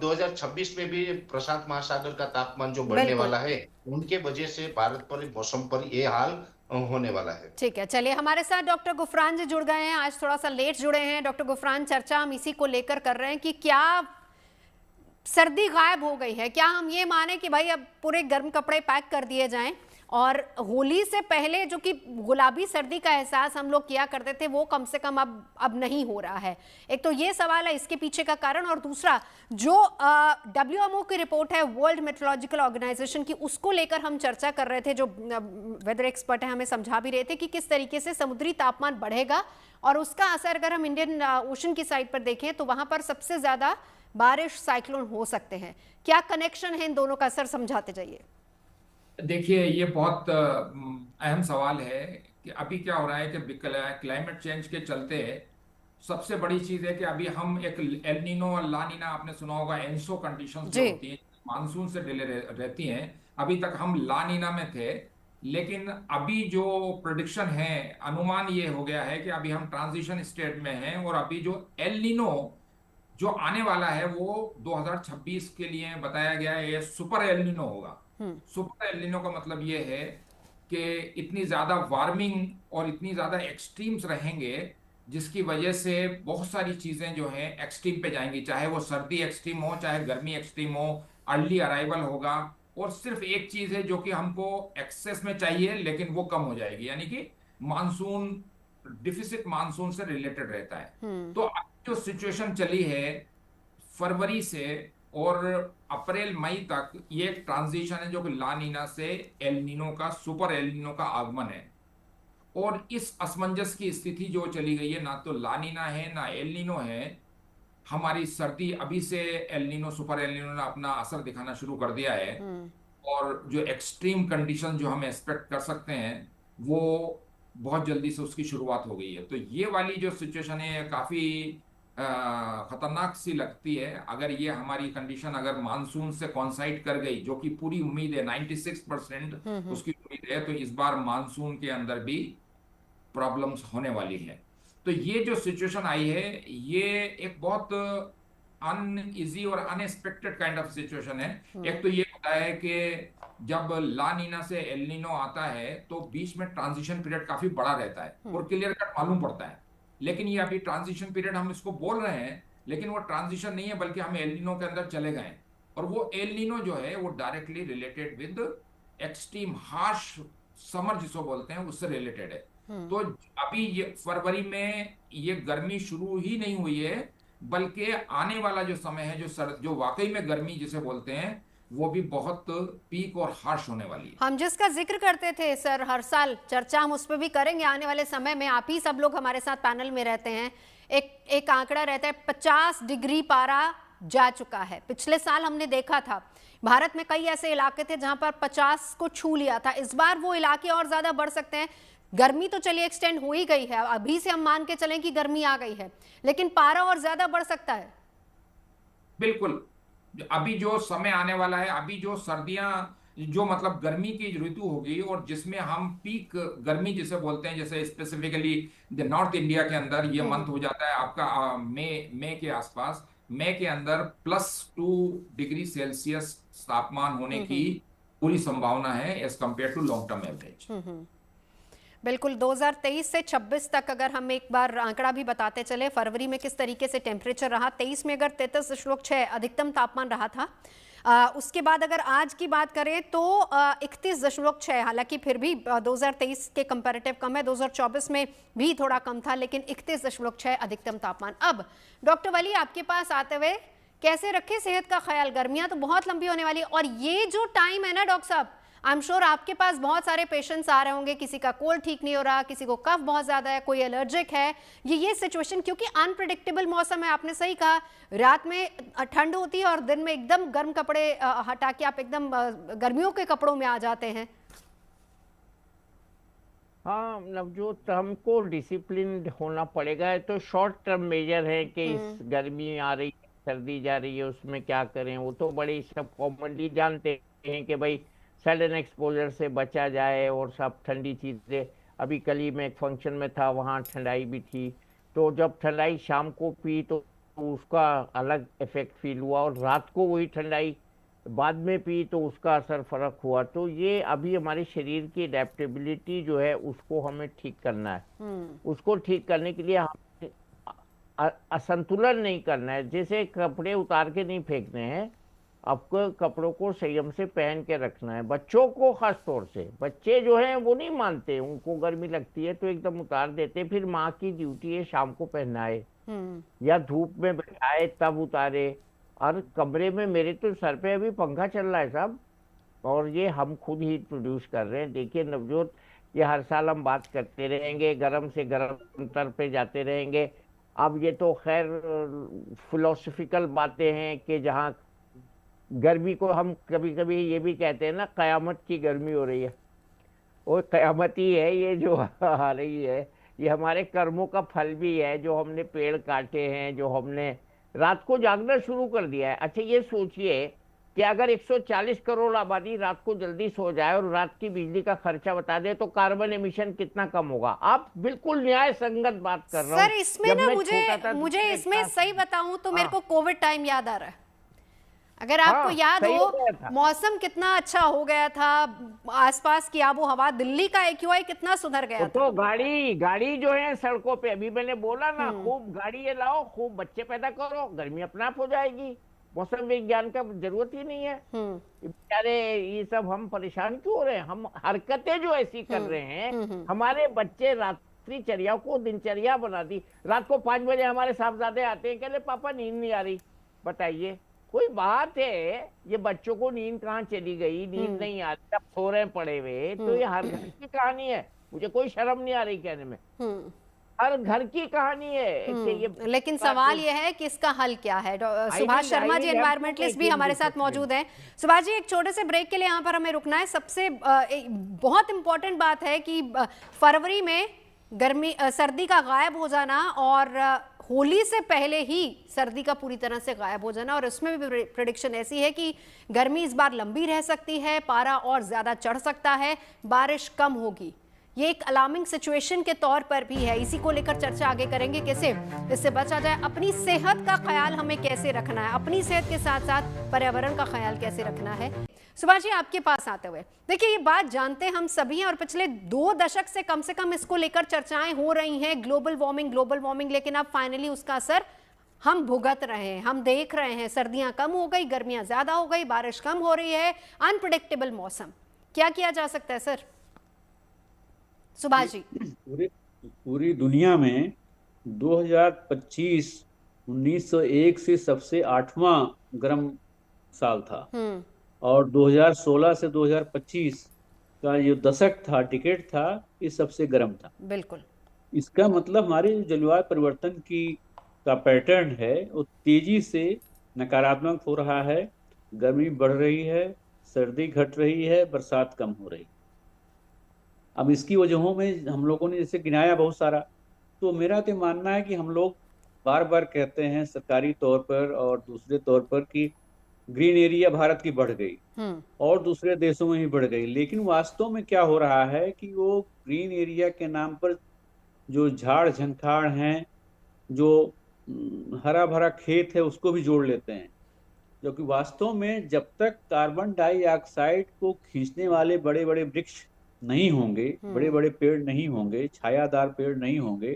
Speaker 3: 2026 में भी प्रशांत महासागर का तापमान जो बढ़ने वाला है, उनके वजह से भारत पर मौसम पर ये हाल होने वाला है।
Speaker 1: ठीक है, चलिए हमारे साथ डॉक्टर गुफरान जी जुड़ गए हैं। आज थोड़ा सा लेट जुड़े हैं डॉक्टर गुफरान। चर्चा हम इसी को लेकर कर रहे हैं कि क्या सर्दी गायब हो गई है? क्या हम ये माने कि भाई अब पूरे गर्म कपड़े पैक कर दिए जाएं और होली से पहले जो कि गुलाबी सर्दी का एहसास हम लोग किया करते थे वो कम से कम अब नहीं हो रहा है? एक तो ये सवाल है इसके पीछे का कारण, और दूसरा जो WMO की रिपोर्ट है, वर्ल्ड मेट्रोलॉजिकल ऑर्गेनाइजेशन की, उसको लेकर हम चर्चा कर रहे थे। जो वेदर एक्सपर्ट है हमें समझा भी रहे थे कि किस तरीके से समुद्री तापमान बढ़ेगा और उसका असर अगर हम इंडियन ओशन की साइड पर देखें तो वहां पर सबसे ज्यादा बारिश, साइक्लोन हो सकते हैं। क्या कनेक्शन है इन दोनों का? सर समझाते जाइए।
Speaker 6: देखिए, ये बहुत अहम सवाल है कि अभी क्या हो रहा है कि क्लाइमेट चेंज के चलते सबसे बड़ी चीज है कि अभी हम एक एल नीनो और ला नीना, आपने सुना होगा, एनसो कंडीशंस जो होती हैं, मानसून से डिले रहती हैं। अभी तक हम ला नीना में थे, लेकिन अभी जो प्रेडिक्शन है, अनुमान ये हो गया है कि अभी हम ट्रांजिशन स्टेट में हैं और अभी जो एल नीनो जो आने वाला है वो 2026 के लिए बताया गया है, ये सुपर एल नीनो होगा। सुपर एल नीनो का मतलब ये है कि इतनी ज्यादा वार्मिंग और इतनी ज्यादा एक्सट्रीम्स रहेंगे जिसकी वजह से बहुत सारी चीजें जो हैं एक्सट्रीम पे जाएंगी, चाहे वो सर्दी एक्सट्रीम हो चाहे गर्मी एक्सट्रीम हो, अर्ली अराइवल होगा। और सिर्फ एक चीज है जो कि हमको एक्सेस में चाहिए लेकिन वो कम हो जाएगी, यानी कि मानसून डिफिसिट मानसून से रिलेटेड रहता है। तो अब जो सिचुएशन चली है फरवरी से और अप्रैल मई तक, ये एक ट्रांजिशन है जो कि ला नीना से एल नीनो का, सुपर एल नीनो का आगमन है। और इस असमंजस की स्थिति जो चली गई है, ना तो ला नीना है ना एल नीनो है। हमारी सर्दी अभी से El Nino super El Nino ने अपना असर दिखाना शुरू कर दिया है और जो एक्सट्रीम कंडीशन जो हम एक्सपेक्ट कर सकते हैं वो बहुत जल्दी से उसकी शुरुआत हो गई है। तो ये वाली जो सिचुएशन है काफी खतरनाक सी लगती है। अगर ये हमारी कंडीशन अगर मानसून से कॉन्साइड कर गई, जो कि पूरी उम्मीद है 96% उसकी उम्मीद है, तो इस बार मानसून के अंदर भी प्रॉब्लम्स होने वाली है। तो ये जो सिचुएशन आई है ये एक बहुत अनइजी और अनएक्सपेक्टेड काइंड ऑफ सिचुएशन है। एक तो ये होता है कि जब ला नीना से एल नीनो आता है तो बीच में ट्रांजिशन पीरियड काफी बड़ा रहता है और क्लियर कट मालूम पड़ता है। लेकिन ये अभी ट्रांजिशन पीरियड हम इसको बोल रहे हैं लेकिन वो ट्रांजिशन नहीं है, बल्कि हम एल नीनो के अंदर चले गए। और वो एल नीनो जो है वो directly related with extreme harsh summer जिसको बोलते हैं उससे रिलेटेड है। तो अभी ये फरवरी में ये गर्मी शुरू ही नहीं हुई है, बल्कि आने वाला जो समय है जो वाकई में गर्मी जिसे बोलते हैं वो भी बहुत पीक और हार्श होने वाली है।
Speaker 1: हम जिसका जिक्र करते थे सर हर साल चर्चा हम उस पर भी करेंगे आने वाले समय में। आप ही सब लोग हमारे साथ पैनल में रहते हैं। एक आंकड़ा रहता है 50 डिग्री पारा जा चुका है। पिछले साल हमने देखा था भारत में कई ऐसे इलाके थे जहां पर 50 को छू लिया था। इस बार वो इलाके और ज्यादा बढ़ सकते हैं। गर्मी तो चलिए एक्सटेंड हो ही गई है, अभी से हम मान के चलें कि गर्मी आ गई है, लेकिन पारा और ज्यादा बढ़ सकता है।
Speaker 6: बिल्कुल, अभी जो समय आने वाला है, अभी जो सर्दियां जो मतलब गर्मी की ऋतु होगी और जिसमें हम पीक गर्मी जिसे बोलते हैं, जैसे स्पेसिफिकली नॉर्थ इंडिया के अंदर ये मंथ हो जाता है आपका मई के आसपास। मई के अंदर +2 डिग्री सेल्सियस तापमान होने की पूरी संभावना है as compare to long term average.
Speaker 1: बिल्कुल 2023 से 26 तक अगर हम एक बार आंकड़ा भी बताते चले, फरवरी में किस तरीके से टेम्परेचर रहा। 23 में अगर 33.6 अधिकतम तापमान रहा था, उसके बाद अगर आज की बात करें तो 31.6, हालांकि फिर भी 2023 के कंपैरेटिव कम है। 2024 में भी थोड़ा कम था, लेकिन 31.6 अधिकतम तापमान। अब डॉक्टर वली आपके पास आते हुए कैसे रखें सेहत का ख्याल, गर्मियां तो बहुत लंबी होने वाली। और ये जो टाइम है ना डॉक्टर साहब, आई एम श्योर आपके पास बहुत सारे पेशेंट्स आ रहे होंगे, किसी का कोल्ड ठीक नहीं हो रहा, किसी को कफ बहुत ज्यादा है, कोई एलर्जिक है। ये सिचुएशन क्योंकि अनप्रेडिक्टेबल मौसम है। आपने सही कहा, रात में ठंड होती है और दिन में एकदम गर्म कपड़े हटा के आप एकदम गर्मियों के कपड़ों में आ जाते हैं।
Speaker 5: हाँ नवजोत, हमको डिसिप्लिन होना पड़ेगा। तो शॉर्ट टर्म मेजर है कि इस गर्मी आ रही है, सर्दी जा रही है, उसमें क्या करें, वो तो बड़ी सब कॉमनली जानते हैं कि भाई सडन एक्सपोजर से बचा जाए और सब ठंडी चीज़ें। अभी कल ही मैं एक फंक्शन में था, वहाँ ठंडाई भी थी, तो जब ठंडाई शाम को पी तो उसका अलग इफेक्ट फील हुआ, और रात को वही ठंडाई बाद में पी तो उसका असर फर्क हुआ। तो ये अभी हमारे शरीर की अडेप्टेबिलिटी जो है उसको हमें ठीक करना है। उसको ठीक करने के लिए हमें असंतुलन नहीं करना है। जैसे कपड़े उतार के नहीं फेंकने हैं, आपको कपड़ों को संयम से पहन के रखना है। बच्चों को खास तौर से, बच्चे जो हैं वो नहीं मानते, उनको गर्मी लगती है तो एकदम उतार देते, फिर माँ की ड्यूटी है शाम को पहनाए या धूप में बैठाए तब उतारे। और कमरे में मेरे तो सर पे अभी पंखा चल रहा है साहब, और ये हम खुद ही प्रोड्यूस कर रहे हैं। देखिए नवजोत, ये हर साल हम बात करते रहेंगे, गर्म से गर्म तर पे जाते रहेंगे। अब ये तो खैर फिलोसफिकल बातें हैं कि जहाँ गर्मी को हम कभी कभी ये भी कहते हैं ना, कयामत की गर्मी हो रही है, वो कयामत ही है ये जो आ रही है। ये हमारे कर्मों का फल भी है, जो हमने पेड़ काटे हैं, जो हमने रात को जागना शुरू कर दिया है। अच्छा ये सोचिए कि अगर 140 करोड़ आबादी रात को जल्दी सो जाए और रात की बिजली का खर्चा बता दे तो कार्बन एमिशन कितना कम होगा। आप बिल्कुल न्याय संगत बात कर रहे हो
Speaker 1: सर। इसमें ना मुझे इसमें सही बताऊं तो मेरे को कोविड टाइम याद आ रहा है। अगर आपको याद
Speaker 5: सही
Speaker 1: हो
Speaker 5: गया था।
Speaker 1: मौसम कितना अच्छा हो गया था, आसपास की आबो हवा, दिल्ली का AQI कितना सुधर गया था।
Speaker 5: तो गाड़ी जो है सड़कों पे, अभी मैंने बोला ना, खूब गाड़ी ये लाओ, खूब बच्चे पैदा करो, गर्मी अपने आप हो जाएगी। मौसम विज्ञान का जरूरत ही नहीं है। बेचारे ये सब हम परेशान क्यों हो रहे हैं? हम हरकतें जो ऐसी कर रहे हैं, हमारे बच्चे रात्रिचर्या को दिनचर्या बना दी। रात को 5 बजे हमारे साहबजादे आते हैं, कहते पापा नींद नहीं आ रही। बताइए कोई बात है? ये बच्चों को नींद कहाँ चली गई, नींद नहीं आ रही, अब सो रहे पड़े हुए, तो ये हर घर की कहानी है। मुझे कोई शर्म नहीं आ रही कहने में, हर घर की कहानी है कि ये।
Speaker 1: लेकिन सवाल ये है कि इसका हल क्या है। सुभाष शर्मा जी एनवायरमेंटलिस्ट भी हमारे साथ मौजूद हैं। सुभाष जी, एक छोटे से ब्रेक के लिए यहाँ पर हमें रुकना है। सबसे बहुत इंपॉर्टेंट बात है कि फरवरी में सर्दी का गायब हो जाना और होली से पहले ही सर्दी का पूरी तरह से गायब हो जाना, और उसमें भी प्रेडिक्शन ऐसी है कि गर्मी इस बार लंबी रह सकती है, पारा और ज्यादा चढ़ सकता है, बारिश कम होगी। ये एक अलार्मिंग सिचुएशन के तौर पर भी है। इसी को लेकर चर्चा आगे करेंगे, कैसे इससे बचा जाए, अपनी सेहत का ख्याल हमें कैसे रखना है, अपनी सेहत के साथ साथ पर्यावरण का ख्याल कैसे रखना है। सुभाष जी, आपके पास आते हुए, देखिए ये बात जानते हम सभी हैं और पिछले 2 दशक से कम इसको लेकर चर्चाएं हो रही हैं, ग्लोबल वार्मिंग, लेकिन अब फाइनली उसका असर हम भुगत रहे हैं, हम देख रहे हैं। सर्दियां कम हो गई, गर्मियां ज्यादा हो गई, बारिश कम हो रही है, अनप्रेडिक्टेबल मौसम। क्या किया जा सकता है सर? सुभाष जी,
Speaker 4: पूरी दुनिया में 2025 1901 से सबसे 8वां गर्म साल था, और 2016 से 2025 का जो दशक था, डिकेड था, ये सबसे गर्म था।
Speaker 1: बिल्कुल।
Speaker 4: इसका मतलब हमारे जलवायु परिवर्तन का पैटर्न है वो तेजी से नकारात्मक हो रहा है। गर्मी बढ़ रही है, सर्दी घट रही है, बरसात कम हो रही है। अब इसकी वजहों में हम लोगों ने जैसे गिनाया बहुत सारा, तो मेरा तो मानना है कि हम लोग बार बार कहते हैं सरकारी तौर पर और दूसरे तौर पर कि ग्रीन एरिया भारत की बढ़ गई और दूसरे देशों में भी बढ़ गई, लेकिन वास्तव में क्या हो रहा है कि वो ग्रीन एरिया के नाम पर जो झाड़ झंखाड़ हैं, जो हरा भरा खेत है, उसको भी जोड़ लेते हैं, जो कि वास्तव में जब तक कार्बन डाइऑक्साइड को खींचने वाले बड़े बड़े वृक्ष नहीं होंगे, बड़े बड़े पेड़ नहीं होंगे, छायादार पेड़ नहीं होंगे,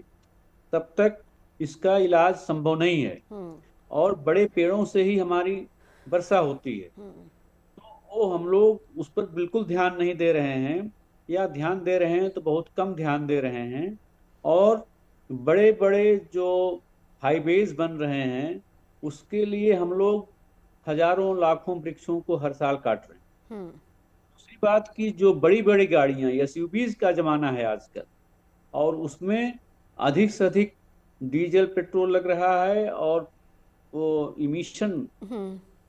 Speaker 4: तब तक इसका इलाज संभव नहीं है। और बड़े पेड़ों से ही हमारी वर्षा होती है, तो वो हम लोग उस पर बिल्कुल ध्यान नहीं दे रहे हैं, या ध्यान दे रहे हैं तो बहुत कम ध्यान दे रहे हैं। और बड़े बड़े जो हाईवेज बन रहे हैं, उसके लिए हम लोग हजारों लाखों वृक्षों को हर साल काट रहे हैं। दूसरी बात की जो बड़ी बड़ी गाड़ियां, SUVs का जमाना है आजकल, और उसमें अधिक से अधिक डीजल पेट्रोल लग रहा है, और वो इमिशन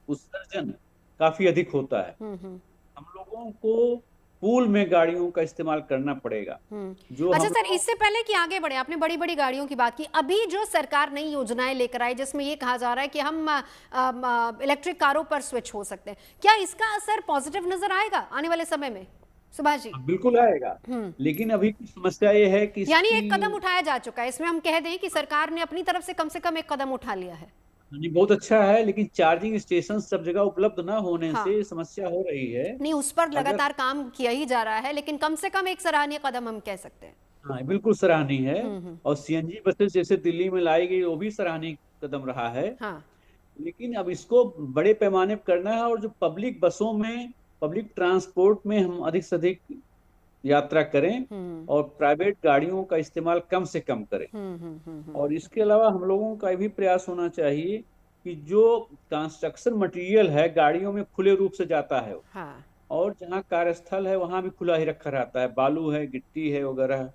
Speaker 4: उत्सर्जन काफी अधिक होता है। हम लोगों को पूल में गाड़ियों का इस्तेमाल करना पड़ेगा। जो
Speaker 1: अच्छा सर, इससे पहले कि आगे बढ़े, आपने बड़ी बड़ी गाड़ियों की बात की, अभी जो सरकार नई योजनाएं लेकर आई जिसमें ये कहा जा रहा है कि हम इलेक्ट्रिक कारों पर स्विच हो सकते हैं, क्या इसका असर पॉजिटिव नजर आएगा आने वाले समय में? सुभाष जी,
Speaker 4: बिल्कुल आएगा, लेकिन अभी की समस्या ये है कि
Speaker 1: यानी एक कदम उठाया जा चुका है, इसमें हम कह दें कि सरकार ने अपनी तरफ से कम एक कदम उठा लिया है।
Speaker 4: बहुत अच्छा है, लेकिन चार्जिंग स्टेशन सब जगह उपलब्ध ना होने से समस्या हो रही है।
Speaker 1: नहीं, उस पर लगातार काम किया ही जा रहा है, लेकिन कम से कम एक सराहनीय कदम हम कह सकते हैं।
Speaker 4: हाँ, बिल्कुल सराहनीय है। और CNG बसेस जैसे दिल्ली में लाई गई, वो भी सराहनीय कदम रहा है। लेकिन अब इसको बड़े पैमाने पर करना है, और जो पब्लिक बसों में, पब्लिक ट्रांसपोर्ट में हम अधिक से अधिक यात्रा करें और प्राइवेट गाड़ियों का इस्तेमाल कम से कम करें। और इसके अलावा हम लोगों का भी प्रयास होना चाहिए कि जो कंस्ट्रक्शन मटेरियल है गाड़ियों में खुले रूप से जाता है, और जहाँ कार्यस्थल है वहां भी खुला ही रखा रहता है, बालू है, गिट्टी है वगैरह,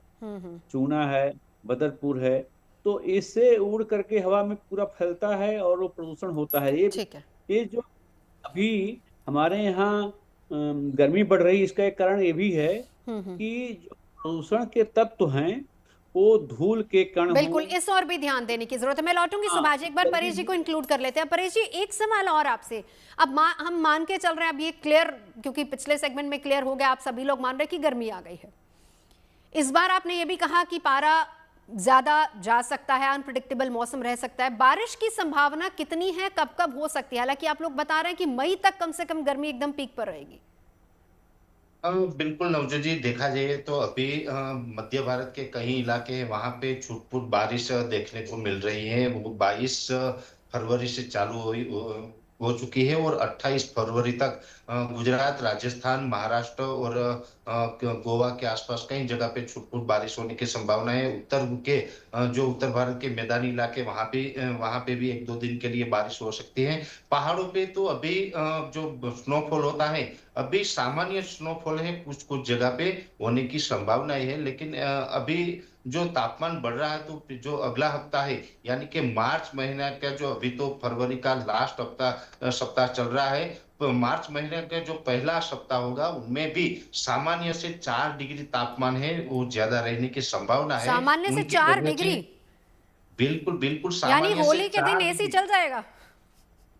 Speaker 4: चूना है, बदरपुर है, तो इससे उड़ करके हवा में पूरा फैलता है और वो प्रदूषण होता है। ये जो अभी हमारे यहाँ गर्मी बढ़ रही है, इसका एक कारण ये भी है कि जो प्रदूषण के तत्व हैं वो धूल के कण,
Speaker 1: बिल्कुल, इस और भी ध्यान देने की जरूरत है। मैं लौटूंगी सुभाष जी, एक बार परेश जी को इंक्लूड कर लेते हैं। परेश जी, एक सवाल और आपसे। अब हम मान के चल रहे हैं, अब ये क्लियर, क्योंकि पिछले सेगमेंट में क्लियर हो गया, आप सभी लोग मान रहे हैं कि गर्मी आ गई है। इस बार आपने ये भी कहा कि पारा ज्यादा जा सकता है, अनप्रिडिक्टेबल मौसम रह सकता है। बारिश की संभावना कितनी है, कब कब हो सकती है? हालांकि आप लोग बता रहे हैं कि मई तक कम से कम गर्मी एकदम पीक पर रहेगी।
Speaker 3: बिल्कुल नवजोत जी, देखा जाए तो अभी मध्य भारत के कई इलाके हैं, वहां पे छुटपुट बारिश देखने को मिल रही है। वो 22 फरवरी से चालू हो चुकी है और 28 फरवरी तक गुजरात, राजस्थान, महाराष्ट्र और गोवा के आसपास कई जगह पे छुटपुट बारिश होने की संभावना है। जो उत्तर भारत के मैदानी इलाके, वहां पे भी 1-2 दिन के लिए बारिश हो सकती है। पहाड़ों पे तो अभी जो स्नोफॉल होता है, अभी सामान्य स्नोफॉल है, कुछ कुछ जगह पे होने की संभावनाएं है। लेकिन अभी जो तापमान बढ़ रहा है, तो जो अगला हफ्ता है, यानी कि मार्च महीना का, जो अभी तो फरवरी का लास्ट सप्ताह चल रहा है, तो मार्च महीने का जो पहला सप्ताह होगा, उनमें भी सामान्य से 4 डिग्री तापमान है वो ज्यादा रहने की संभावना है।
Speaker 1: सामान्य से
Speaker 3: उनकी
Speaker 1: 4
Speaker 3: वजह से
Speaker 1: डिग्री
Speaker 3: बिल्कुल बिल्कुल
Speaker 1: यानी
Speaker 3: सामान्य से
Speaker 1: होली के दिन
Speaker 3: 4
Speaker 1: एसी
Speaker 3: डिग्री
Speaker 1: चल जाएगा?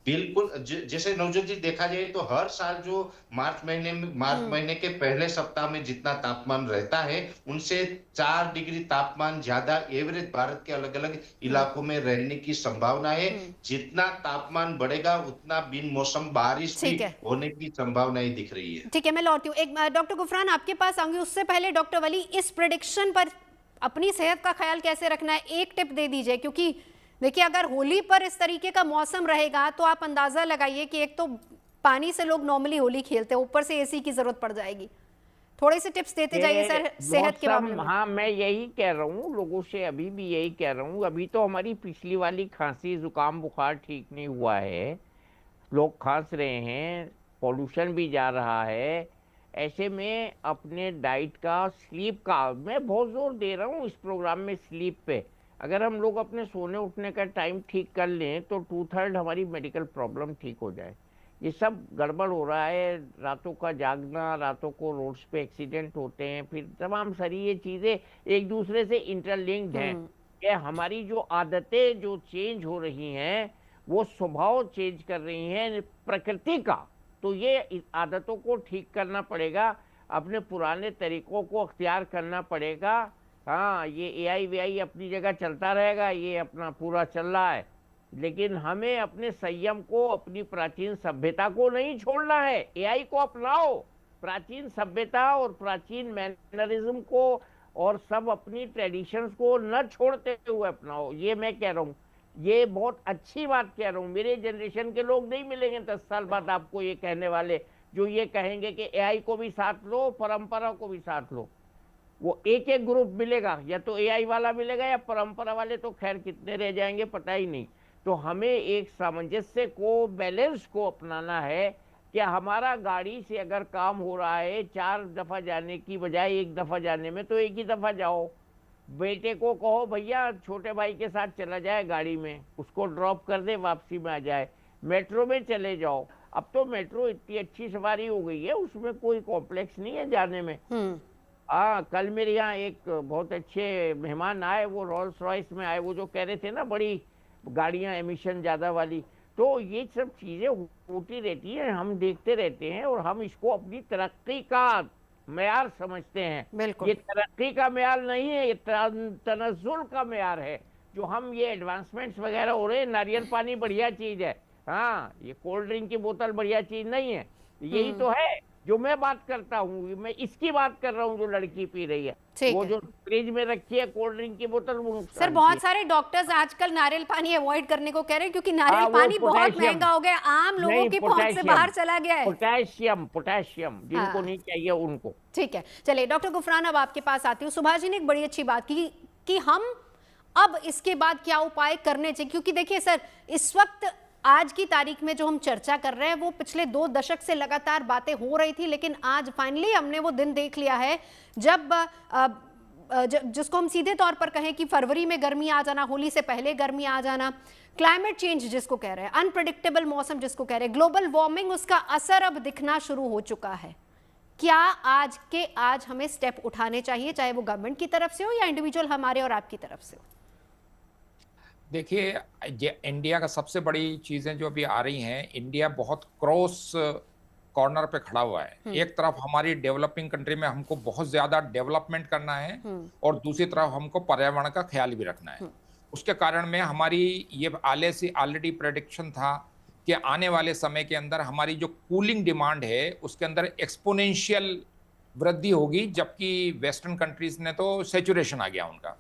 Speaker 3: बिल्कुल। जैसे नवजोत जी, देखा जाए तो हर साल जो मार्च महीने के पहले सप्ताह में जितना तापमान रहता है, उनसे 4 डिग्री तापमान ज्यादा एवरेज भारत के अलग अलग इलाकों में रहने की संभावना है। जितना तापमान बढ़ेगा, उतना बिन मौसम बारिश भी
Speaker 1: ठीक है,
Speaker 3: होने की संभावनाएं दिख रही है।
Speaker 1: ठीक है, मैं लौटती हूँ। एक डॉक्टर गुफरान आपके पास आऊंगी, उससे पहले डॉक्टर वली, इस प्रेडिक्शन पर अपनी सेहत का ख्याल कैसे रखना है, एक टिप दे दीजिए। क्योंकि देखिए, अगर होली पर इस तरीके का मौसम रहेगा तो आप अंदाजा लगाइए कि एक तो पानी से लोग नॉर्मली होली खेलते हैं, ऊपर से एसी की जरूरत पड़ जाएगी। थोड़े से टिप्स देते जाइए सर सेहत के मामले में।
Speaker 5: हाँ, मैं यही कह रहा हूँ लोगों से, अभी भी यही कह रहा हूँ। अभी तो हमारी पिछली वाली खांसी जुकाम बुखार ठीक नहीं हुआ है, लोग खांस रहे हैं, पॉल्यूशन भी जा रहा है। ऐसे में अपने डाइट का, स्लीप का मैं बहुत जोर दे रहा हूँ इस प्रोग्राम में, स्लीप पे। अगर हम लोग अपने सोने उठने का टाइम ठीक कर लें तो 2/3 हमारी मेडिकल प्रॉब्लम ठीक हो जाए। ये सब गड़बड़ हो रहा है, रातों का जागना, रातों को रोड्स पे एक्सीडेंट होते हैं, फिर तमाम सारी ये चीज़ें एक दूसरे से इंटरलिंक्ड हैं। कि हमारी जो आदतें जो चेंज हो रही हैं, वो स्वभाव चेंज कर रही हैं प्रकृति का। तो ये आदतों को ठीक करना पड़ेगा, अपने पुराने तरीकों को अख्तियार करना पड़ेगा। हाँ, ये एआई वीआई अपनी जगह चलता रहेगा, ये अपना पूरा चल रहा है, लेकिन हमें अपने संयम को, अपनी प्राचीन सभ्यता को नहीं छोड़ना है। एआई को अपनाओ, प्राचीन सभ्यता और प्राचीन मैनरिज्म को और सब अपनी ट्रेडिशंस को न छोड़ते हुए अपनाओ। ये मैं कह रहा हूँ, ये बहुत अच्छी बात कह रहा हूँ। मेरे जनरेशन के लोग नहीं मिलेंगे 10 साल बाद आपको ये कहने वाले, जो ये कहेंगे कि एआई को भी साथ लो, परंपरा को भी साथ लो। वो एक एक ग्रुप मिलेगा, या तो एआई वाला मिलेगा या परंपरा वाले, तो खैर कितने रह जाएंगे पता ही नहीं। तो हमें एक सामंजस्य को, बैलेंस को अपनाना है कि हमारा गाड़ी से अगर काम हो रहा है 4 दफा जाने की बजाय 1 दफा जाने में, तो 1 ही दफा जाओ। बेटे को कहो भैया छोटे भाई के साथ चला जाए गाड़ी में, उसको ड्रॉप कर दे, वापसी में आ जाए। मेट्रो में चले जाओ, अब तो मेट्रो इतनी अच्छी सवारी हो गई है, उसमें कोई कॉम्प्लेक्स नहीं है जाने में। कल मेरे यहाँ एक बहुत अच्छे मेहमान आए, वो रोल्स रॉयस में आए, वो जो कह रहे थे ना बड़ी गाड़ियाँ एमिशन ज़्यादा वाली। तो ये सब चीज़ें होती रहती हैं, हम देखते रहते हैं, और हम इसको अपनी तरक्की का मेयार समझते हैं। ये तरक्की का मेयार नहीं है, ये तनज़्ज़ुल का मेयार है। जो हम ये एडवांसमेंट्स वगैरह हो रहे हैं, नारियल पानी बढ़िया चीज़ है, हाँ, ये कोल्ड ड्रिंक की बोतल बढ़िया चीज़ नहीं है। यही तो है जो मैं बात करता हूँ, मैं इसकी बात कर रहा हूँ जो लड़की पी रही है, वो जो फ्रिज में रखी है कोल्ड ड्रिंक की बोतल, वो
Speaker 1: सर बहुत सारे डॉक्टर्स आजकल नारियल पानी अवॉइड करने को कह रहे हैं, क्योंकि नारियल पानी बहुत महंगा हो गया, आम लोगों की पहुंच से बाहर चला गया है।
Speaker 5: पोटेशियम जिनको नहीं चाहिए उनको।
Speaker 1: ठीक है, चलिए डॉक्टर गुफरान, अब आपके पास आती हूँ। सुभाष जी ने एक बड़ी अच्छी बात की कि हम अब इसके बाद क्या उपाय करने चाहिए, क्योंकि देखिए सर, इस वक्त आज की तारीख में जो हम चर्चा कर रहे हैं वो पिछले 2 दशक से लगातार बातें हो रही थी, लेकिन आज फाइनली हमने वो दिन देख लिया है जब जिसको हम सीधे तौर पर कहें कि फरवरी में गर्मी आ जाना, होली से पहले गर्मी आ जाना, क्लाइमेट चेंज जिसको कह रहे हैं, अनप्रेडिक्टेबल मौसम जिसको कह रहे हैं, ग्लोबल वार्मिंग, उसका असर अब दिखना शुरू हो चुका है। क्या आज हमें स्टेप उठाने चाहिए, चाहे वो गवर्नमेंट की तरफ से हो या इंडिविजुअल हमारे और आपकी तरफ से हो?
Speaker 6: देखिए, ये इंडिया का सबसे बड़ी चीज़ें जो अभी आ रही हैं, इंडिया बहुत क्रॉस कॉर्नर पे खड़ा हुआ है। एक तरफ हमारी डेवलपिंग कंट्री में हमको बहुत ज्यादा डेवलपमेंट करना है और दूसरी तरफ हमको पर्यावरण का ख्याल भी रखना है। उसके कारण में हमारी ये आले से ऑलरेडी प्रेडिक्शन था कि आने वाले समय के अंदर हमारी जो कूलिंग डिमांड है उसके अंदर एक्सपोनेंशियल वृद्धि होगी, जबकि वेस्टर्न कंट्रीज ने तो सैचुरेशन आ गया उनका।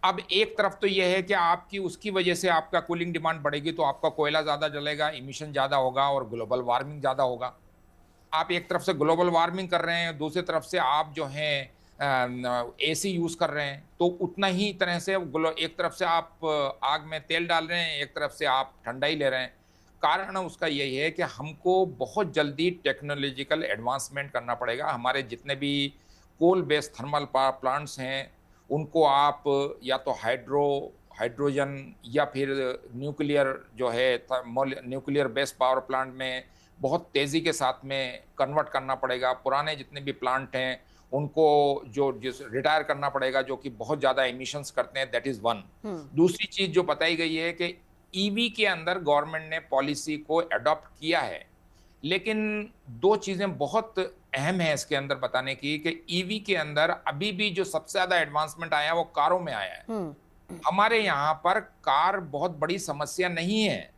Speaker 6: अब एक तरफ तो यह है कि आपकी उसकी वजह से आपका कूलिंग डिमांड बढ़ेगी तो आपका कोयला ज़्यादा जलेगा, इमिशन ज़्यादा होगा और ग्लोबल वार्मिंग ज़्यादा होगा। आप एक तरफ से ग्लोबल वार्मिंग कर रहे हैं, दूसरी तरफ से आप जो हैं एसी यूज़ कर रहे हैं, तो उतना ही तरह से एक तरफ से आप आग में तेल डाल रहे हैं, एक तरफ से आप ठंडाई ले रहे हैं। कारण उसका यही है कि हमको बहुत जल्दी टेक्नोलॉजिकल एडवांसमेंट करना पड़ेगा। हमारे जितने भी coal based thermal power plants हैं उनको आप या तो हाइड्रोजन या फिर न्यूक्लियर जो है न्यूक्लियर बेस्ड पावर प्लांट में बहुत तेज़ी के साथ में कन्वर्ट करना पड़ेगा। पुराने जितने भी प्लांट हैं उनको रिटायर करना पड़ेगा जो कि बहुत ज़्यादा एमिशंस करते हैं, दैट इज़ वन। दूसरी चीज़ जो बताई गई है कि ईवी के अंदर गवर्नमेंट ने पॉलिसी को अडॉप्ट किया है, लेकिन दो चीज़ें बहुत अहम है इसके अंदर बताने की कि ईवी के अंदर अभी भी जो सबसे ज्यादा एडवांसमेंट आया वो कारों में आया है। हमारे यहाँ पर कार बहुत बड़ी समस्या नहीं है,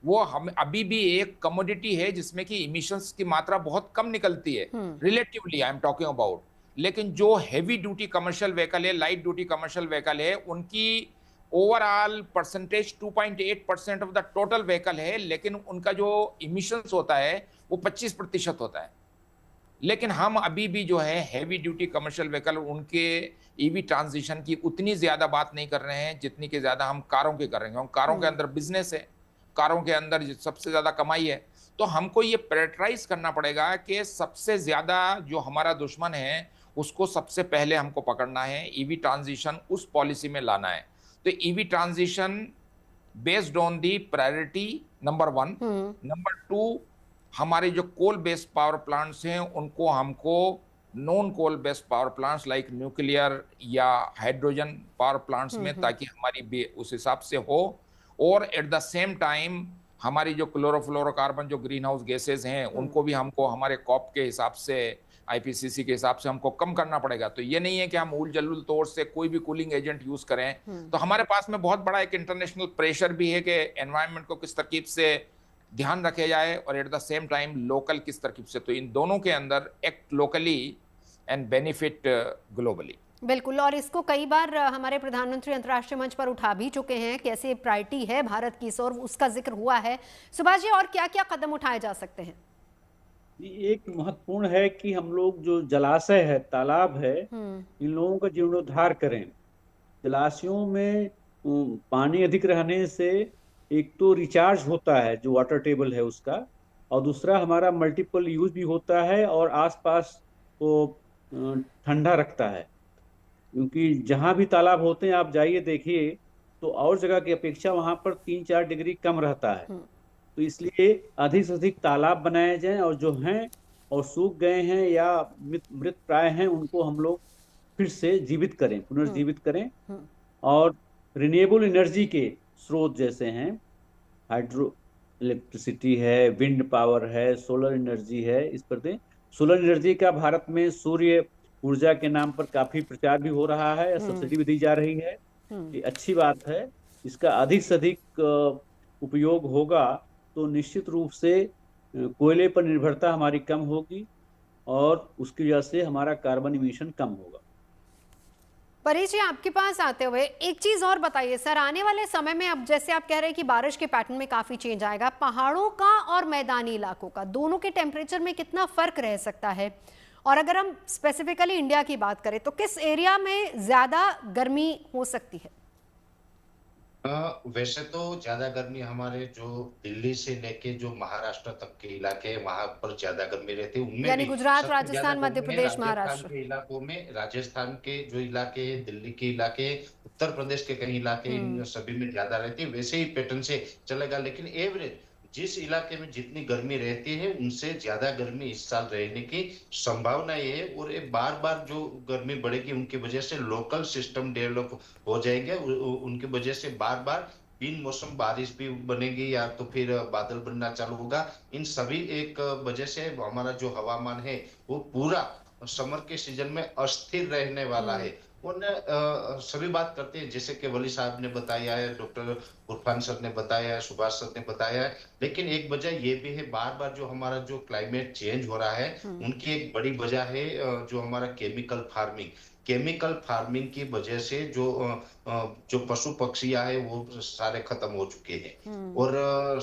Speaker 6: वो हम अभी भी एक कमोडिटी है जिसमें कि इमिशंस की मात्रा बहुत कम निकलती है relatively, I am talking about. लेकिन जो हैवी ड्यूटी कमर्शियल व्हीकल है, लाइट ड्यूटी कमर्शियल व्हीकल है, उनकी overall percentage 2.8% of the total vehicle है, लेकिन उनका जो इमिशंस होता है वो 25% होता है। लेकिन हम अभी भी जो है हैवी ड्यूटी कमर्शियल व्हीकल उनके ईवी ट्रांजिशन की उतनी ज्यादा बात नहीं कर रहे हैं जितनी के ज्यादा हम कारों के कर रहे हैं। कारों के अंदर बिजनेस है, कारों के अंदर सबसे ज्यादा कमाई है, तो हमको ये प्रायोरिटाइज करना पड़ेगा कि सबसे ज्यादा जो हमारा दुश्मन है उसको सबसे पहले हमको पकड़ना है, ईवी ट्रांजिशन उस पॉलिसी में लाना है। तो EV transition based on the priority number 1। Number 2, हमारे जो कोल बेस्ड पावर प्लांट्स हैं उनको हमको non coal based power plants like nuclear या हाइड्रोजन पावर प्लांट्स में, ताकि हमारी उस हिसाब से हो। और एट द सेम टाइम हमारी जो क्लोरोफ्लोरोकार्बन जो ग्रीन हाउस गैसेज हैं उनको भी हमको हमारे कॉप के हिसाब से, आईपीसीसी के हिसाब से हमको कम करना पड़ेगा। तो ये नहीं है कि हम उल जलूल तौर से कोई भी कूलिंग एजेंट यूज करें। तो हमारे पास में बहुत बड़ा एक इंटरनेशनल प्रेशर भी है कि एनवायरनमेंट को किस तरकीब से ध्यान रखे जाए और at the same time local किस तरकीब से। तो इन दोनों के अंदर act locally and benefit globally.
Speaker 1: बिल्कुल, और इसको कई बार हमारे प्रधानमंत्री अंतर्राष्ट्रीय मंच पर उठा भी चुके हैं, कैसे प्रायोरिटी है भारत की, और उसका जिक्र हुआ है। सुभाष जी, और क्या क्या कदम उठाए जा सकते हैं?
Speaker 4: एक महत्वपूर्ण है कि हम लोग जो जलाशय है, तालाब है, इन लोगों का जीर्णोद्धार करें। जलाशयों में पानी अधिक रहने से एक तो रिचार्ज होता है जो वाटर टेबल है उसका, और दूसरा हमारा मल्टीपल यूज भी होता है और आसपास वो ठंडा रखता है। क्योंकि जहाँ भी तालाब होते हैं आप जाइए देखिए तो और जगह की अपेक्षा वहाँ पर 3-4 डिग्री कम रहता है। तो इसलिए अधिक से अधिक तालाब बनाए जाएं, और जो हैं और सूख गए हैं या मृत प्राय हैं उनको हम लोग फिर से जीवित करें, पुनर्जीवित करें। और रिन्यूएबल एनर्जी के स्रोत जैसे हैं, हाइड्रो इलेक्ट्रिसिटी है, विंड पावर है, सोलर एनर्जी है, इस पर दें। सोलर एनर्जी का भारत में सूर्य ऊर्जा के नाम पर काफी प्रचार भी हो रहा है, सब्सिडी भी दी जा रही है, ये अच्छी बात है। इसका अधिक से अधिक उपयोग होगा तो निश्चित रूप से कोयले पर निर्भरता हमारी कम होगी और उसकी वजह से हमारा कार्बन इमिशन कम होगा।
Speaker 1: परेश जी, आपके पास आते हुए एक चीज और बताइए सर, आने वाले समय में अब जैसे आप कह रहे हैं कि बारिश के पैटर्न में काफी चेंज आएगा, पहाड़ों का और मैदानी इलाकों का दोनों के टेम्परेचर में कितना फर्क रह सकता है? और अगर हम स्पेसिफिकली इंडिया की बात करें तो किस एरिया में ज्यादा गर्मी हो सकती है?
Speaker 3: वैसे तो ज्यादा गर्मी हमारे जो दिल्ली से लेके जो महाराष्ट्र तक के इलाके हैं वहां पर ज्यादा गर्मी रहती है। उनमें
Speaker 1: यानी
Speaker 3: भी
Speaker 1: गुजरात,
Speaker 3: सबसे ज्यादा
Speaker 1: राजस्थान, मध्य
Speaker 3: गर्मी
Speaker 1: प्रदेश,
Speaker 3: राजस्थान
Speaker 1: महाराष्ट्र
Speaker 3: के इलाकों में, राजस्थान के जो इलाके हैं, दिल्ली के इलाके, उत्तर प्रदेश के कई इलाके, इन सभी में ज्यादा रहती है। वैसे ही पैटर्न से चलेगा, लेकिन एवरेज जिस इलाके में जितनी गर्मी रहती है उनसे ज्यादा गर्मी इस साल रहने की संभावना ये है। और ये बार बार जो गर्मी बढ़ेगी उनकी वजह से लोकल सिस्टम डेवलप हो जाएंगे, उनकी वजह से बार बार बिन मौसम बारिश भी बनेगी या तो फिर बादल बनना चालू होगा। इन सभी एक वजह से हमारा जो हवामान है वो पूरा समर के सीजन में अस्थिर रहने वाला है। सभी बात करते हैं जैसे कि वली साहब ने बताया है, डॉक्टर इरफान सर ने बताया है, सुभाष सर ने बताया है, लेकिन एक वजह ये भी है बार बार जो हमारा जो क्लाइमेट चेंज हो रहा है उनकी एक बड़ी वजह है जो हमारा केमिकल फार्मिंग की वजह से जो पशु पक्षियां है वो सारे खत्म हो चुके हैं और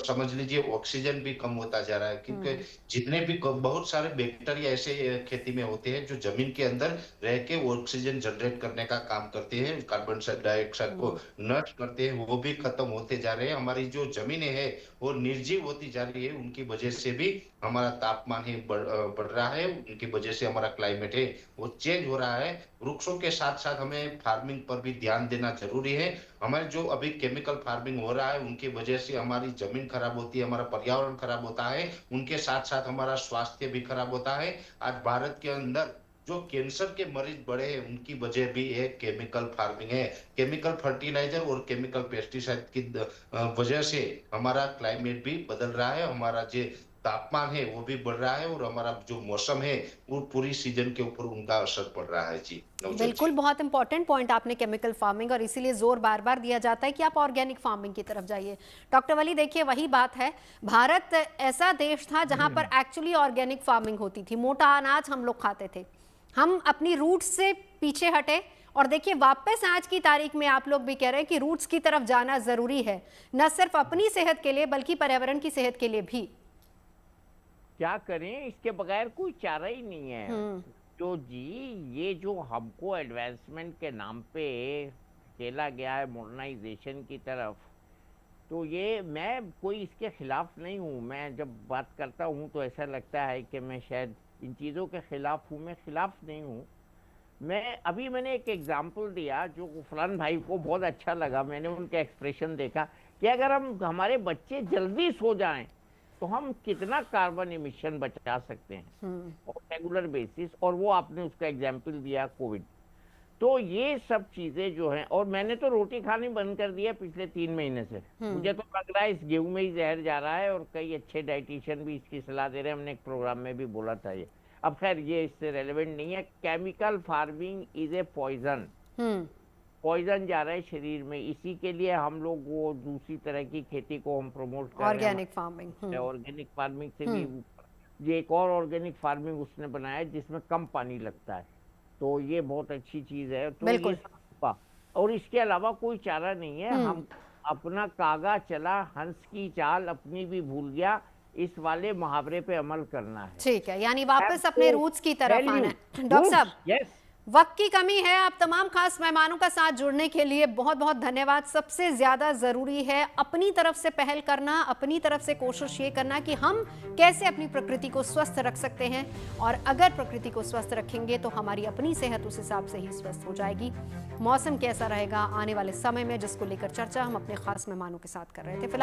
Speaker 3: समझ लीजिए ऑक्सीजन भी कम होता जा रहा है क्योंकि जितने भी बहुत सारे बैक्टीरिया ऐसे खेती में होते हैं जो जमीन के अंदर रह के ऑक्सीजन जनरेट करने का काम करते हैं, कार्बन डाइऑक्साइड को नष्ट करते हैं, वो भी खत्म होते जा रहे हैं। हमारी जो जमीनें हैं वो निर्जीव होती जा रही है, उनकी वजह से भी हमारा तापमान ही बढ़ रहा है, उनकी वजह से हमारा क्लाइमेट है वो चेंज हो रहा है। वृक्षों के साथ साथ हमें फार्मिंग पर भी ध्यान देना जरूरी है। हमारे जो अभी केमिकल फार्मिंग हो रहा है उनकी वजह से हमारी जमीन खराब होती है, हमारा पर्यावरण खराब होता है, उनके साथ साथ हमारा स्वास्थ्य भी खराब होता है। आज भारत के अंदर जो कैंसर के मरीज बढ़े हैं उनकी वजह भी एक केमिकल फार्मिंग है। केमिकल फर्टिलाइजर और केमिकल पेस्टिसाइड की वजह से हमारा क्लाइमेट भी बदल रहा है, हमारा जो तापमान है वो भी बढ़ रहा है और हमारा जो मौसम है वो पूरी सीजन के ऊपर उनका असर पड़ रहा है। जी
Speaker 1: बिल्कुल, बहुत इंपॉर्टेंट पॉइंट आपने केमिकल फार्मिंग, और इसीलिए जोर बार बार दिया जाता है कि आप ऑर्गेनिक फार्मिंग की तरफ जाइए। डॉक्टर वली देखिए वही बात है, भारत ऐसा देश था जहां पर एक्चुअली ऑर्गेनिक फार्मिंग होती थी, मोटा अनाज हम लोग खाते थे, हम अपनी रूट्स से पीछे हटे और देखिए वापस आज की तारीख में आप लोग भी कह रहे हैं कि रूट्स की तरफ जाना जरूरी है, न सिर्फ अपनी सेहत के लिए बल्कि पर्यावरण की सेहत के लिए भी।
Speaker 5: क्या करें, इसके बगैर कोई चारा ही नहीं है। तो जी ये जो हमको एडवांसमेंट के नाम पे खेला गया है मॉडर्नाइजेशन की तरफ, तो ये मैं कोई इसके खिलाफ नहीं हूँ। मैं जब बात करता हूँ तो ऐसा लगता है कि मैं शायद इन चीज़ों के खिलाफ हूँ, मैं खिलाफ नहीं हूँ। मैंने एक एग्जाम्पल दिया जो गुफरान भाई को बहुत अच्छा लगा, मैंने उनका एक्सप्रेशन देखा कि अगर हमारे बच्चे जल्दी सो जाएं तो हम कितना कार्बन एमिशन बचा सकते हैं रेगुलर बेसिस, और वो आपने उसका एग्जाम्पल दिया कोविड। तो ये सब चीजें जो हैं, और मैंने तो रोटी खानी बंद कर दिया पिछले 3 महीने से। मुझे तो लग रहा है इस गेहूं में ही जहर जा रहा है, और कई अच्छे डाइटिशियन भी इसकी सलाह दे रहे हैं, हमने एक प्रोग्राम में भी बोला था ये। अब खैर ये इससे रेलेवेंट नहीं है। Chemical farming is a poison, poison जा रहा है शरीर में, इसी के लिए हम लोग वो दूसरी तरह की खेती को हम प्रमोट कर रहे हैं,
Speaker 1: ऑर्गेनिक फार्मिंग।
Speaker 5: ऑर्गेनिक फार्मिंग से भी ये एक और ऑर्गेनिक फार्मिंग उसने बनाया है जिसमें कम पानी लगता है, तो ये बहुत अच्छी चीज है। तो
Speaker 1: बिल्कुल।
Speaker 5: ये और इसके अलावा कोई चारा नहीं है। हम अपना कागा चला हंस की चाल अपनी भी भूल गया, इस वाले मुहावरे पे अमल करना है।
Speaker 1: ठीक है, यानी वापस अपने रूट्स की तरफ आना है। डॉक्टर साहब,
Speaker 5: यस,
Speaker 1: वक्त की कमी है, आप तमाम खास मेहमानों का साथ जुड़ने के लिए बहुत बहुत धन्यवाद। सबसे ज्यादा जरूरी है अपनी तरफ से पहल करना, अपनी तरफ से कोशिश ये करना कि हम कैसे अपनी प्रकृति को स्वस्थ रख सकते हैं, और अगर प्रकृति को स्वस्थ रखेंगे तो हमारी अपनी सेहत उस हिसाब से ही स्वस्थ हो जाएगी। मौसम कैसा रहेगा आने वाले समय में, जिसको लेकर चर्चा हम अपने खास मेहमानों के साथ कर रहे थे।